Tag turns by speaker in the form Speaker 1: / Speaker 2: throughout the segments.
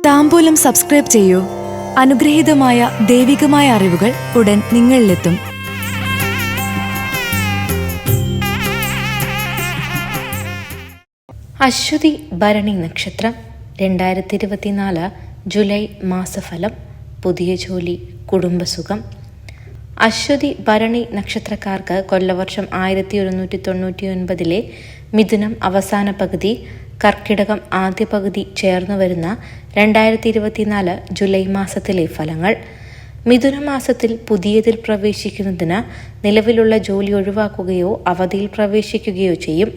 Speaker 1: താംബൂലം subscribe ചെയ്യൂ. അനുഗ്രഹീതമായ ദൈവികമായ അറിവുകൾ ഉടൻ നിങ്ങളിലെത്തും.
Speaker 2: അശ്വതി ഭരണി നക്ഷത്രം 2024 ജൂലൈ മാസഫലം. പുതിയ ജോലി, കുടുംബസുഖം. അശ്വതി ഭരണി നക്ഷത്രക്കാർക്ക് കൊല്ലവർഷം 1199 മിഥുനം അവസാന പകുതി, കർക്കിടകം ആദ്യ പകുതി ചേർന്നു വരുന്ന 2024 ജൂലൈ മാസത്തിലെ ഫലങ്ങൾ. മിഥുന മാസത്തിൽ പുതിയതിൽ പ്രവേശിക്കുന്നതിന് നിലവിലുള്ള ജോലി ഒഴിവാക്കുകയോ അവധിയിൽ പ്രവേശിക്കുകയോ ചെയ്യും.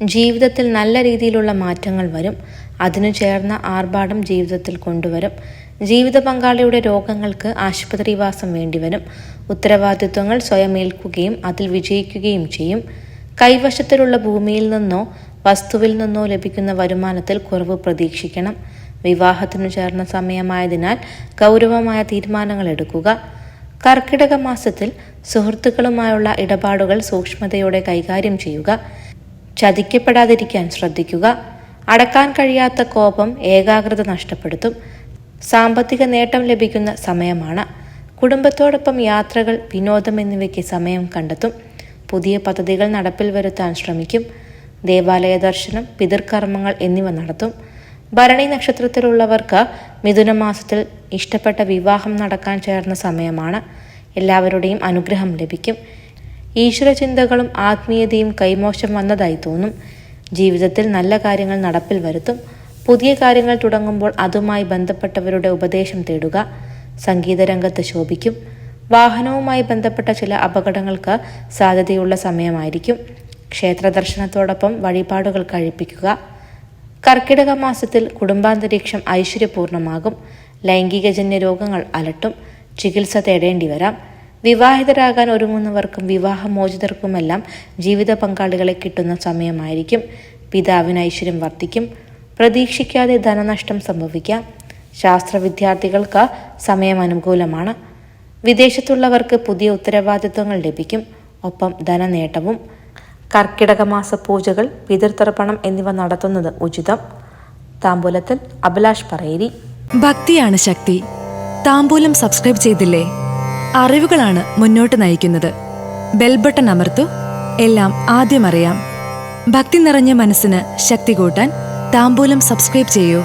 Speaker 2: ജീവിതത്തിൽ നല്ല രീതിയിലുള്ള മാറ്റങ്ങൾ വരും. അതിനു ചേർന്ന ആർഭാടം ജീവിതത്തിൽ കൊണ്ടുവരും. ജീവിത പങ്കാളിയുടെ രോഗങ്ങൾക്ക് ആശുപത്രിവാസം വേണ്ടിവരും. ഉത്തരവാദിത്വങ്ങൾ സ്വയം ഏൽക്കുകയും അതിൽ വിജയിക്കുകയും ചെയ്യും. കൈവശത്തിലുള്ള ഭൂമിയിൽ നിന്നോ വസ്തുവിൽ നിന്നോ ലഭിക്കുന്ന വരുമാനത്തിൽ കുറവ് പ്രതീക്ഷിക്കണം. വിവാഹത്തിനു ചേർന്ന സമയമായതിനാൽ ഗൗരവമായ തീരുമാനങ്ങൾ എടുക്കുക. കർക്കിടക മാസത്തിൽ സുഹൃത്തുക്കളുമായുള്ള ഇടപാടുകൾ സൂക്ഷ്മതയോടെ കൈകാര്യം ചെയ്യുക. ചതിക്കപ്പെടാതിരിക്കാൻ ശ്രദ്ധിക്കുക. അടക്കാൻ കഴിയാത്ത കോപം ഏകാഗ്രത നഷ്ടപ്പെടുത്തും. സാമ്പത്തിക നേട്ടം ലഭിക്കുന്ന സമയമാണ്. കുടുംബത്തോടൊപ്പം യാത്രകൾ, വിനോദം എന്നിവയ്ക്ക് സമയം കണ്ടെത്തും. പുതിയ പദ്ധതികൾ നടപ്പിൽ വരുത്താൻ ശ്രമിക്കും. ദേവാലയ ദർശനം, പിതൃകർമ്മങ്ങൾ എന്നിവ നടത്തും. ഭരണി നക്ഷത്രത്തിലുള്ളവർക്ക് മിഥുന മാസത്തിൽ ഇഷ്ടപ്പെട്ട വിവാഹം നടക്കാൻ ചേർന്ന സമയമാണ്. എല്ലാവരുടെയും അനുഗ്രഹം ലഭിക്കും. ഈശ്വരചിന്തകളും ആത്മീയതയും കൈമോശം വന്നതായി തോന്നും. ജീവിതത്തിൽ നല്ല കാര്യങ്ങൾ നടപ്പിൽ വരുത്തും. പുതിയ കാര്യങ്ങൾ തുടങ്ങുമ്പോൾ അതുമായി ബന്ധപ്പെട്ടവരുടെ ഉപദേശം തേടുക. സംഗീതരംഗത്ത് ശോഭിക്കും. വാഹനവുമായി ബന്ധപ്പെട്ട ചില അപകടങ്ങൾക്ക് സാധ്യതയുള്ള സമയമായിരിക്കും. ക്ഷേത്ര ദർശനത്തോടൊപ്പം വഴിപാടുകൾ കഴിപ്പിക്കുക. കർക്കിടക മാസത്തിൽ കുടുംബാന്തരീക്ഷം ഐശ്വര്യപൂർണമാകും. ലൈംഗികജന്യ രോഗങ്ങൾ അലട്ടും. ചികിത്സ തേടേണ്ടി വരാം. വിവാഹിതരാകാൻ ഒരുങ്ങുന്നവർക്കും വിവാഹമോചിതർക്കുമെല്ലാം ജീവിത പങ്കാളികളെ കിട്ടുന്ന സമയമായിരിക്കും. പിതാവിന് ഐശ്വര്യം വർദ്ധിക്കും. പ്രതീക്ഷിക്കാതെ ധനനഷ്ടം സംഭവിക്കാം. ശാസ്ത്ര വിദ്യാർത്ഥികൾക്ക് സമയം അനുകൂലമാണ്. വിദേശത്തുള്ളവർക്ക് പുതിയ ഉത്തരവാദിത്വങ്ങൾ ലഭിക്കും. ഒപ്പം ധനനേട്ടവും. കർക്കിടക മാസ പൂജകൾ, പിതൃതർപ്പണം എന്നിവ നടത്തുന്നത് ഉചിതം. താംബൂലത്തിൽ അഭിലാഷ് പറയേരി.
Speaker 1: ഭക്തിയാണ് ശക്തി. താംബൂലം സബ്സ്ക്രൈബ് ചെയ്തില്ലേ? അറിവുകളാണ് മുന്നോട്ട് നയിക്കുന്നത്. ബെൽ ബട്ടൺ അമർത്തു. എല്ലാം ആദ്യം അറിയാം. ഭക്തി നിറഞ്ഞ മനസ്സിന് ശക്തി കൂട്ടാൻ താംബൂലം സബ്സ്ക്രൈബ് ചെയ്യൂ.